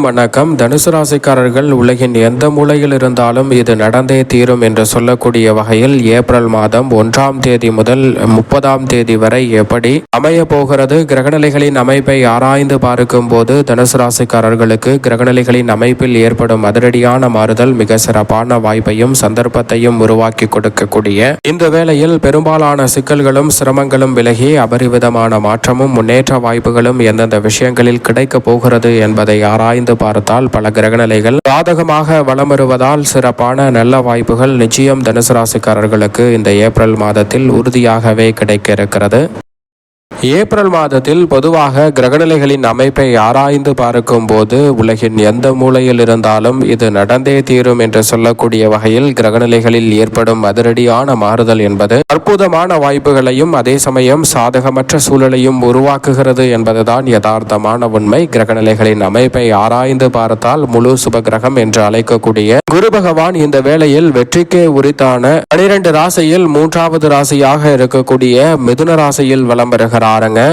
வணக்கம். தனுசு ராசிக்காரர்கள் உலகின் எந்த மூலையில் இருந்தாலும் இது நடந்தே தீரும் என்று சொல்லக்கூடிய வகையில் ஏப்ரல் மாதம் 1ஆம் தேதி முதல் 30ஆம் தேதி வரை எப்படி அமைய போகிறது, கிரகநிலைகளின் அமைப்பை ஆராய்ந்து பார்க்கும் போது தனுசு ராசிக்காரர்களுக்கு கிரகநிலைகளின் அமைப்பில் ஏற்படும் அதிரடியான மாறுதல் மிக சிறப்பான வாய்ப்பையும் சந்தர்ப்பத்தையும் உருவாக்கி கொடுக்கக்கூடிய இந்த வேளையில் பெரும்பாலான சிக்கல்களும் சிரமங்களும் விலகி அபரிவிதமான மாற்றமும் முன்னேற்ற வாய்ப்புகளும் எந்தெந்த விஷயங்களில் கிடைக்கப் போகிறது என்பதை ஆராய்ந்து பார்த்தால் பல கிரகநிலைகள் சாதகமாக வலம் வருவதால் சிறப்பான நல்ல வாய்ப்புகள் நிச்சயம் தனுசு ராசிக்காரர்களுக்கு இந்த ஏப்ரல் மாதத்தில் உறுதியாகவே கிடைக்க இருக்கிறது. ஏப்ரல் மாதத்தில் பொதுவாக கிரகநிலைகளின் அமைப்பை ஆராய்ந்து பார்க்கும் போது உலகின் எந்த மூலையில் இருந்தாலும் இது நடந்தே தீரும் என்று சொல்லக்கூடிய வகையில் கிரகநிலைகளில் ஏற்படும் அதிரடியான மாறுதல் என்பது அற்புதமான வாய்ப்புகளையும் அதே சமயம் சாதகமற்ற சூழலையும் உருவாக்குகிறது என்பதுதான் யதார்த்தமான உண்மை. கிரகநிலைகளின் அமைப்பை ஆராய்ந்து பார்த்தால் முழு சுபகிரகம் என்று அழைக்கக்கூடிய குரு பகவான் இந்த வேளையில் வெற்றிக்கே உரித்தான 12 ராசியில் 3வது ராசியாக இருக்கக்கூடிய மிதுன ராசியில் வலம் வருகிறார்.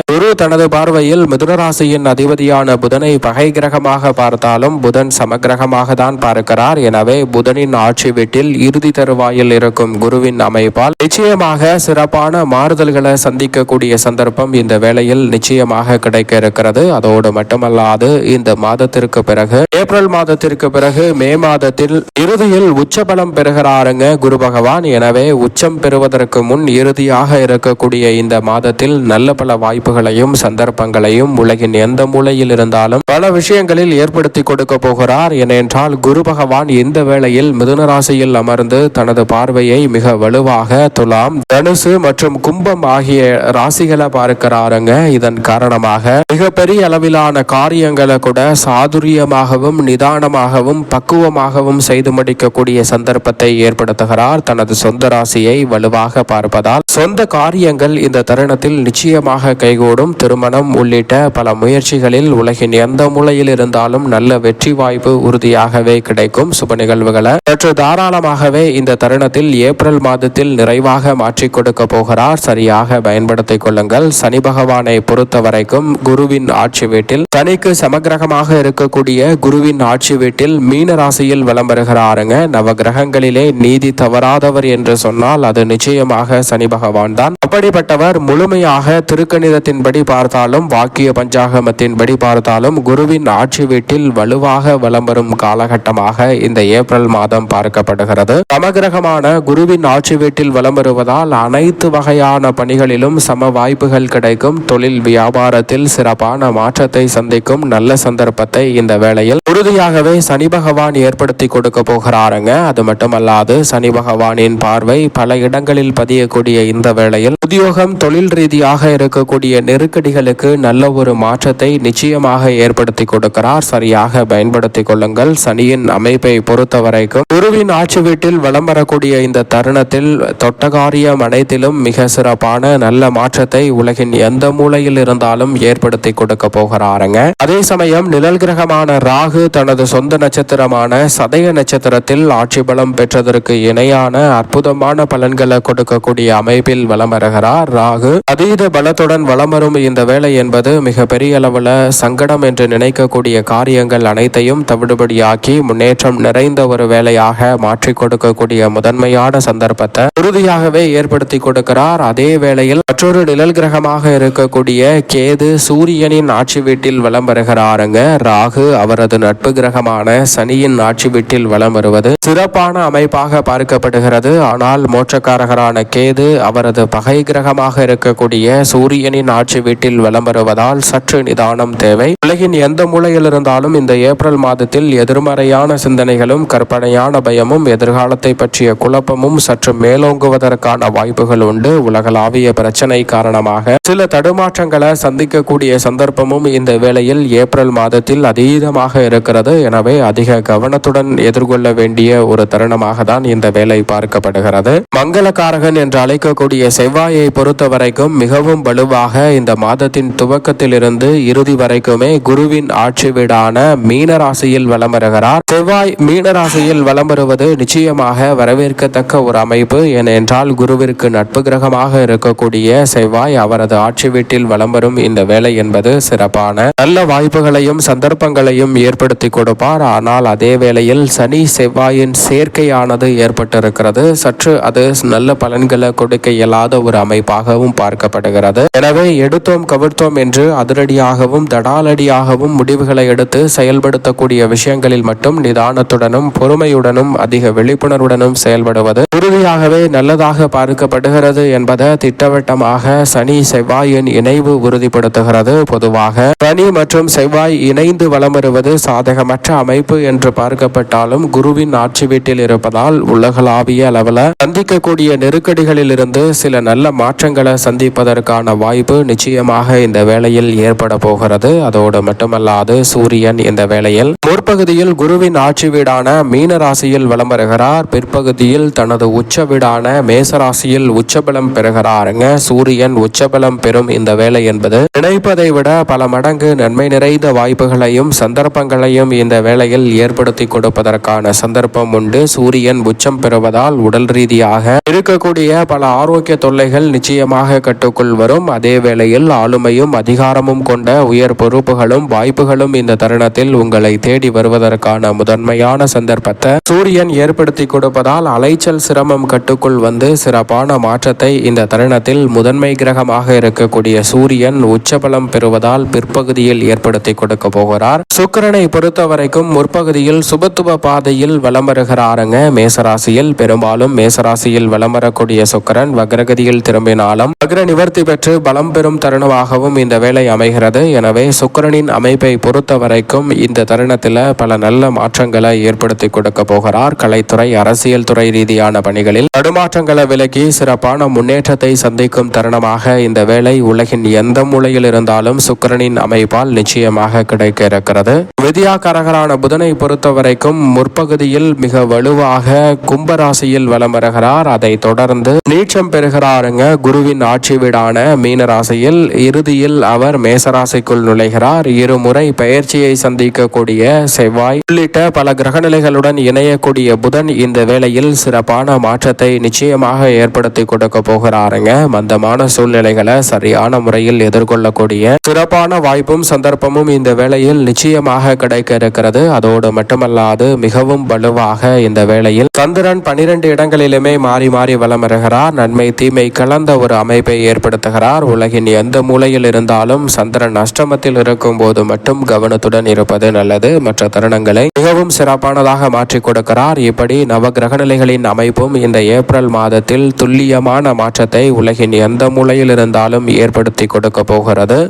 குரு தனது பார்வையில் மிதுன ராசியின் அதிபதியான புதனை பகை கிரகமாக பார்த்தாலும் புதன் சமகிரகமாக தான் பார்க்கிறார். எனவே புதனின் ஆட்சி வீட்டில் இறுதி தருவாயில் இருக்கும் குருவின் அமைப்பால் நிச்சயமாக சிறப்பான மாறுதல்களை சந்திக்கக்கூடிய சந்தர்ப்பம் இந்த வேளையில் நிச்சயமாக கிடைக்க இருக்கிறது. அதோடு மட்டுமல்லாது இந்த மாதத்திற்கு பிறகு ஏப்ரல் மாதத்திற்கு பிறகு மே மாதத்தில் இறுதியில் உச்சபலம் பெறுகிறாருங்க குரு பகவான். எனவே உச்சம் பெறுவதற்கு முன் இறுதியாக இருக்கக்கூடிய இந்த மாதத்தில் நல்ல பல வாய்ப்புகளையும் சந்தர்ப்பங்களையும் உலகின் எந்த மூலையில் இருந்தாலும் பல விஷயங்களில் ஏற்படுத்தி கொடுக்க போகிறார். ஏனென்றால் குரு பகவான் இந்த வேளையில் மிதுன ராசியில் அமர்ந்து தனது பார்வையை மிக வலுவாக துலாம், தனுசு மற்றும் கும்பம் ஆகிய ராசிகளை பார்க்கிறாருங்க. இதன் காரணமாக மிகப்பெரிய அளவிலான காரியங்களை கூட சாதுரியமாகவும் நிதானமாகவும் பக்குவமாகவும் செய்து முடிக்கக்கூடிய சந்தர்ப்பத்தை ஏற்படுத்துகிறார். தனது சொந்த ராசியை வலுவாக பார்ப்பதால் சொந்த காரியங்கள் இந்த தருணத்தில் நிச்சயமாக கைகூடும். திருமணம் உள்ளிட்ட பல முயற்சிகளில் உலகின் எந்த மூலையில் இருந்தாலும் நல்ல வெற்றி வாய்ப்பு உறுதியாகவே கிடைக்கும். சுப நிகழ்வுகளை சற்று தாராளமாகவே இந்த தருணத்தில் ஏப்ரல் மாதத்தில் நிறைவாக மாற்றிக் கொடுக்க போகிறார். சரியாக பயன்படுத்திக் கொள்ளுங்கள். சனி பகவானை பொறுத்த வரைக்கும் குருவின் ஆட்சி வீட்டில் சனிக்கு சமகிரகமாக இருக்கக்கூடிய குருவின் ஆட்சி வீட்டில் மீன ராசியில் வலம் வருகிறாருங்க. நவ கிரகங்களிலே நீதி தவறாதவர் என்று சொன்னால் அது நிச்சயமாக சனி பகவான் தான். அப்படிப்பட்டவர் முழுமையாக திருக்கணிதத்தின்படி பார்த்தாலும் வாக்கிய பஞ்சாகமத்தின்படி பார்த்தாலும் குருவின் ஆட்சி வீட்டில் வலுவாக வலம் வரும் காலகட்டமாக இந்த ஏப்ரல் மாதம் பார்க்கப்படுகிறது. சமகிரகமான குருவின் ஆட்சி வீட்டில் வலம் வருவதால் அனைத்து வகையான பணிகளிலும் சம வாய்ப்புகள் கிடைக்கும். தொழில் வியாபாரத்தில் சிறப்பான மாற்றத்தை சந்திக்கும் நல்ல சந்தர்ப்பத்தை இந்த வேளையில் உறுதியாகவே சனி பகவான் ஏற்படுத்தி கொடுக்க போகிறாருங்க. அது மட்டுமல்லாது சனி பகவானின் பார்வை பல இடங்களில் பதியக்கூடிய இந்த வேளையில் உத்தியோகம் தொழில் ரீதியாக இருக்கக்கூடிய நெருக்கடிகளுக்கு நல்ல ஒரு மாற்றத்தை நிச்சயமாக ஏற்படுத்தி கொடுக்கிறார். சரியாக பயன்படுத்திக் கொள்ளுங்கள். சனியின் அமைப்பை பொறுத்த வரைக்கும் குருவின் ஆட்சி வீட்டில் வலம் வரக்கூடிய இந்த தருணத்தில் தொட்டகாரியம் அனைத்திலும் மிக சிறப்பான நல்ல மாற்றத்தை உலகின் எந்த மூலையில் இருந்தாலும் ஏற்படுத்தி கொடுக்க போகிறாருங்க. அதே சமயம் நிழல் கிரகமான ராகு தனது சொந்த நட்சத்திரமான சதய நட்சத்திரத்தில் ஆட்சி பலம் பெற்றதற்கு இணையான அற்புதமான பலன்களை கொடுக்கக்கூடிய அமைப்பில் வலம் வருகிறார். ராகு அதீத பலத்துடன் வலம் வரும் இந்த வேலை என்பது மிக பெரிய அளவில் சங்கடம் என்று நினைக்கக்கூடிய காரியங்கள் அனைத்தையும் தவிடுபடியாக்கி முன்னேற்றம் நிறைந்த ஒரு வேலையாக மாற்றிக் கொடுக்கக்கூடிய முதன்மையான சந்தர்ப்பத்தை உறுதியாகவே ஏற்படுத்தி கொடுக்கிறார். அதே வேளையில் மற்றொரு நிழல் கிரகமாக இருக்கக்கூடிய கேது சூரியனின் ஆட்சி வீட்டில் வலம் வருகிறாருங்க. ராகு அவரது நட்பு கிரகமான சனியின் ஆட்சி வீட்டில் வலம் வருவது சிறப்பான அமைப்பாக பார்க்கப்படுகிறது. ஆனால் மோட்சக்காரகரான கேது அவரது பகை கிரகமாக இருக்கக்கூடிய சூரியனின் ஆட்சி வீட்டில் வலம் வருவதால் சற்று நிதானம் தேவை. உலகின் எந்த மூலையில் இருந்தாலும் இந்த ஏப்ரல் மாதத்தில் எதிர்மறையான சிந்தனைகளும் கற்பனையான பயமும் எதிர்காலத்தை பற்றிய குழப்பமும் சற்று மேலோங்குவதற்கான வாய்ப்புகள் உண்டு. உலகளாவிய பிரச்சனை காரணமாக சில தடுமாற்றங்களை சந்திக்கக்கூடிய சந்தர்ப்பமும் இந்த வேளையில் ஏப்ரல் மாதத்தில் அதீதமாக இருக்கிறது. எனவே அதிக கவனத்துடன் எதிர்கொள்ள வேண்டிய ஒரு தருணமாக தான் இந்த வேலை பார்க்கப்படுகிறது. மங்களகாரகன் என்று அழைக்கக்கூடிய செவ்வாயை பொறுத்த வரைக்கும் மிகவும் வலுவாக இந்த மாதத்தின் துவக்கத்திலிருந்து இறுதி வரைக்குமே குருவின் ஆட்சி வீடான மீன ராசியில் வலம் வருகிறார். செவ்வாய் மீன ராசியில் வலம் வருவது நிச்சயமாக வரவேற்கத்தக்க ஒரு அமைப்பு. ஏனென்றால் குருவிற்கு நட்பு கிரகமாக இருக்கக்கூடிய செவ்வாய் அவரது ஆட்சி வீட்டில் வலம் வரும் இந்த வேலை என்பது சிறப்பான நல்ல வாய்ப்புகளையும் சந்தர்ப்பங்களையும் ஏற்படுத்த ஏற்படுத்தி கொடுப்பார். ஆனால் அதே வேளையில் சனி செவ்வாயின் சேர்க்கையானது ஏற்பட்டிருக்கிறது. சற்று அது நல்ல பலன்களை கொடுக்க இயலாத ஒரு அமைப்பாகவும் பார்க்கப்படுகிறது. எனவே எடுத்தோம் கவிழ்த்தோம் என்று அதிரடியாகவும் தடாலடியாகவும் முடிவுகளை எடுத்து செயல்படுத்தக்கூடிய விஷயங்களில் மட்டும் நிதானத்துடனும் பொறுமையுடனும் அதிக விழிப்புணர்வுடனும் செயல்படுவது உறுதியாகவே நல்லதாக பார்க்கப்படுகிறது என்பதை திட்டவட்டமாக சனி செவ்வாயின் இணைவு உறுதிப்படுத்துகிறது. பொதுவாக சனி மற்றும் செவ்வாய் இணைந்து வலம் வருவது சாதகமற்ற அமைப்பு என்று பார்க்கப்பட்டாலும் குருவின் ஆட்சி வீட்டில் இருப்பதால் உலகளாவிய அளவில் சந்திக்கக்கூடிய நெருக்கடிகளில் இருந்து சில நல்ல மாற்றங்களை சந்திப்பதற்கான வாய்ப்பு நிச்சயமாக இந்த வேளையில் ஏற்பட போகிறது. அதோடு மட்டுமல்லாது சூரியன் இந்த வேளையில் முற்பகுதியில் குருவின் ஆட்சி வீடான மீன ராசியில் வலம் வருகிறார். பிற்பகுதியில் தனது உச்ச வீடான மேசராசியில் உச்சபலம் பெறுகிறாருங்க. சூரியன் உச்சபலம் பெறும் இந்த வேளை என்பது நினைப்பதை விட பல மடங்கு நன்மை நிறைந்த வாய்ப்புகளையும் சந்தர்ப்பங்களையும் இந்த வேளையில் ஏற்படுத்தி கொடுப்பதற்கான சந்தர்ப்பம் உண்டு. சூரியன் உச்சம் பெறுவதால் உடல் ரீதியாக இருக்கக்கூடிய பல ஆரோக்கிய தொல்லைகள் நிச்சயமாக கட்டுக்குள் வரும். அதே வேளையில் ஆளுமையும் அதிகாரமும் கொண்ட உயர் பொறுப்புகளும் வாய்ப்புகளும் இந்த தருணத்தில் உங்களை தேடி வருவதற்கான முதன்மையான சந்தர்ப்பத்தை சூரியன் ஏற்படுத்தி கொடுப்பதால் அலைச்சல் சிரமம் கட்டுக்குள் வந்து சிறப்பான மாற்றத்தை இந்த தருணத்தில் முதன்மை கிரகமாக இருக்கக்கூடிய சூரியன் உச்சபலம் பெறுவதால் பிற்பகுதியில் ஏற்படுத்தி கொடுக்க போகிறார். சுக்கிரனை பொறுத்த வரைக்கும் முற்பகுதியில் சுபத்துவ பாதையில் வலம் வருகிறாருங்க. மேசராசியில் பெரும்பாலும் மேசராசியில் வலம் வரக்கூடிய சுக்கிரன் வக்ரகதியில் திரும்பினாலும் வக்ர நிவர்த்தி பெற்று பலம் பெறும் தருணமாகவும் இந்த வேளை அமைகிறது. எனவே சுக்கிரனின் அமைப்பை பொறுத்த வரைக்கும் இந்த தருணத்தில் பல நல்ல மாற்றங்களை ஏற்படுத்தி கொடுக்க போகிறார். கலைத்துறை அரசியல் துறை ரீதியான பணிகளில் தடுமாற்றங்களை விலக்கி சிறப்பான முன்னேற்றத்தை சந்திக்கும் தருணமாக இந்த வேளை உலகின் எந்த மூலையில் இருந்தாலும் சுக்கிரனின் அமைப்பால் நிச்சயமாக கிடைக்க இருக்கிறது. வித்யாகாரகரான புதனை பொறுத்த வரைக்கும் முற்பகுதியில் மிக வலுவாக கும்பராசியில் வலம் வருகிறார். அதை தொடர்ந்து நீச்சம் பெறுகிறாருங்க. குருவின் ஆட்சி வீடான மீன ராசியில் இறுதியில் அவர் மேசராசிக்குள் நுழைகிறார். இருமுறை பயிற்சியை சந்திக்கக்கூடிய செவ்வாய் உள்ளிட்ட பல கிரகநிலைகளுடன் இணையக்கூடிய புதன் இந்த வேளையில் சிறப்பான மாற்றத்தை நிச்சயமாக ஏற்படுத்தி கொடுக்க போகிறாருங்க. மந்தமான சூழ்நிலைகளை சரியான முறையில் எதிர்கொள்ளக்கூடிய சிறப்பான வாய்ப்பும் சந்தர்ப்பமும் இந்த வேளையில் நிச்சயமாக கிடைக்க இருக்கிறது. அதோடு மட்டுமல்லாது மிகவும் வலுவாக இந்த வேளையில் சந்திரன் 12 இடங்களிலுமே மாறி மாறி வலம் வருகிறார். நன்மை தீமை கலந்த ஒரு அமைப்பை ஏற்படுத்துகிறார். உலகின் எந்த மூலையில் இருந்தாலும் சந்திரன் அஷ்டமத்தில் இருக்கும் போது மட்டும் கவனத்துடன் இருப்பது நல்லது. மற்ற தருணங்களை மிகவும் சிறப்பானதாக மாற்றிக் கொடுக்கிறார். இப்படி நவ கிரகநிலைகளின் அமைப்பும் இந்த ஏப்ரல் மாதத்தில் துல்லியமான மாற்றத்தை உலகின் எந்த மூலையில் இருந்தாலும் ஏற்படுத்தி கொடுக்க போகிறது.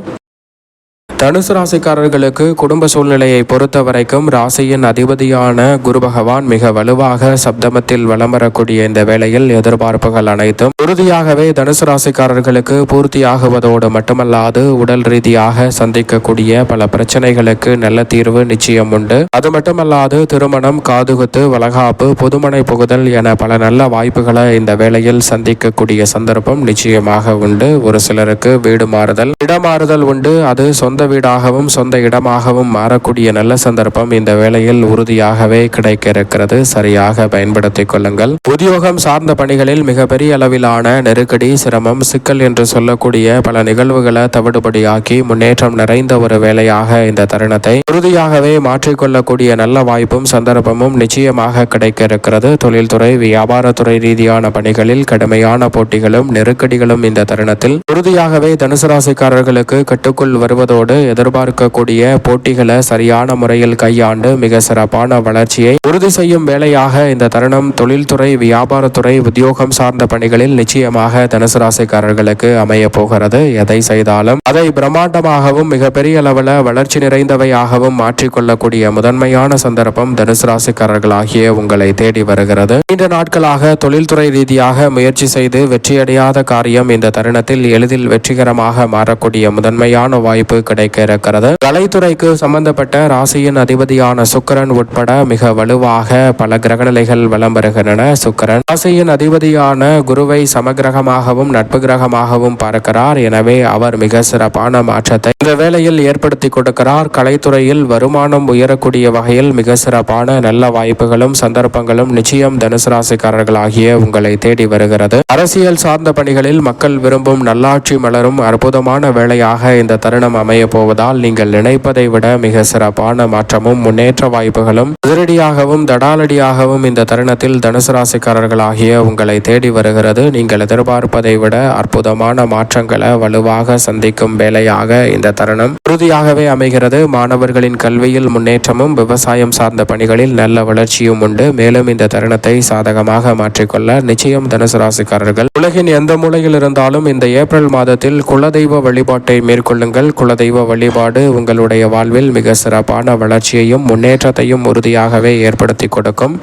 தனுசு ராசிக்காரர்களுக்கு குடும்ப சூழ்நிலையை பொறுத்த வரைக்கும் ராசியின் அதிபதியான குரு பகவான் மிக வலுவாக சப்தமத்தில் வலம் வரக்கூடிய இந்த வேளையில் எதிர்பார்ப்புகள் அனைத்தும் உறுதியாகவே தனுசு ராசிக்காரர்களுக்கு பூர்த்தியாகுவதோடு மட்டுமல்லாது உடல் ரீதியாக சந்திக்கக்கூடிய பல பிரச்சனைகளுக்கு நல்ல தீர்வு நிச்சயம் உண்டு. அது மட்டுமல்லாது திருமணம், காதுகுத்து, வளகாப்பு, புதுமனை புகுதல் என பல நல்ல வாய்ப்புகளை இந்த வேளையில் சந்திக்கக்கூடிய சந்தர்ப்பம் நிச்சயமாக உண்டு. ஒரு சிலருக்கு வீடு மாறுதல், இடமாறுதல் உண்டு. அது சொந்த வீடாகவும் சொந்த இடமாகவும் மாறக்கூடிய நல்ல சந்தர்ப்பம் இந்த வேளையில் உறுதியாகவே கிடைக்க இருக்கிறது. சரியாக பயன்படுத்திக் கொள்ளுங்கள். உத்தியோகம் சார்ந்த பணிகளில் மிகப்பெரிய அளவிலான நெருக்கடி, சிரமம், சிக்கல் என்று சொல்லக்கூடிய பல நிகழ்வுகளை தவிடுபடியாக்கி முன்னேற்றம் நிறைந்த ஒரு வேலையாக இந்த தருணத்தை உறுதியாகவே மாற்றிக்கொள்ளக்கூடிய நல்ல வாய்ப்பும் சந்தர்ப்பமும் நிச்சயமாக கிடைக்க இருக்கிறது. தொழில்துறை, வியாபாரத்துறை ரீதியான பணிகளில் கடுமையான போட்டிகளும் நெருக்கடிகளும் இந்த தருணத்தில் உறுதியாகவே தனுசு ராசிக்காரர்களுக்கு கட்டுக்குள் வருவதோடு எதிர்பார்க்கக்கூடிய போட்டிகளை சரியான முறையில் கையாண்டு மிக சிறப்பான வளர்ச்சியை உறுதி செய்யும் வேலையாக இந்த தருணம் தொழில்துறை, வியாபாரத்துறை, உத்தியோகம் சார்ந்த பணிகளில் நிச்சயமாக தனுசு ராசிக்காரர்களுக்கு அமைய போகிறது. எதை செய்தாலும் அதை பிரம்மாண்டமாகவும் மிகப்பெரிய அளவில் வளர்ச்சி நிறைந்தவையாகவும் மாற்றிக்கொள்ளக்கூடிய முதன்மையான சந்தர்ப்பம் தனுசு ராசிக்காரர்களாகிய உங்களை தேடி வருகிறது. நீண்ட நாட்களாக தொழில்துறை ரீதியாக முயற்சி செய்து வெற்றியடையாத காரியம் இந்த தருணத்தில் எளிதில் வெற்றிகரமாக மாறக்கூடிய முதன்மையான வாய்ப்பு கிடைக்க இருக்கிறது. கலைத்துறைக்கு சம்பந்தப்பட்ட ராசியின் அதிபதியான சுக்கிரன் உட்பட மிக வலுவாக பல கிரகநிலைகள் வலம் வருகின்றன. சுக்கிரன் ராசியின் அதிபதியான குருவை சமகிரகமாகவும் நட்பு கிரகமாகவும் பார்க்கிறார். எனவே அவர் மிக சிறப்பான மாற்றத்தை இந்த வேளையில் ஏற்படுத்தி கொடுக்கிறார். கலைத்துறையில் வருமானம் உயரக்கூடிய வகையில் மிக சிறப்பான நல்ல வாய்ப்புகளும் சந்தர்ப்பங்களும் நிச்சயம் தனுசு ராசிக்காரர்களாகிய உங்களை தேடி வருகிறது. அரசியல் சார்ந்த பணிகளில் மக்கள் விரும்பும் நல்லாட்சி மலரும் அற்புதமான வேளையாக இந்த தருணம் அமைய போவதால் நீங்கள் நினைப்பதை விட மிக சிறப்பான மாற்றமும் முன்னேற்ற வாய்ப்புகளும் அதிரடியாகவும் தடாலடியாகவும் இந்த தருணத்தில் தனுசு ராசிக்காரர்களாகிய உங்களை தேடி வருகிறது. நீங்கள் எதிர்பார்ப்பதை விட அற்புதமான மாற்றங்களை வலுவாக சந்திக்கும் வேலையாக இந்த தருணம் உறுதியாகவே அமைகிறது. மாணவர்களின் கல்வியில் முன்னேற்றமும் விவசாயம் சார்ந்த பணிகளில் நல்ல வளர்ச்சியும் உண்டு. மேலும் இந்த தருணத்தை சாதகமாக மாற்றிக்கொள்ள நிச்சயம் தனுசு ராசிக்காரர்கள் உலகின் எந்த மூலையில் இருந்தாலும் இந்த ஏப்ரல் மாதத்தில் குலதெய்வ வழிபாட்டை மேற்கொள்ளுங்கள். குலதெய்வ வழிபாடு உங்களுடைய வாழ்வில் மிக சிறப்பான வளர்ச்சியையும் முன்னேற்றத்தையும் உறுதியாகவே ஏற்படுத்தி கொடுக்கும்.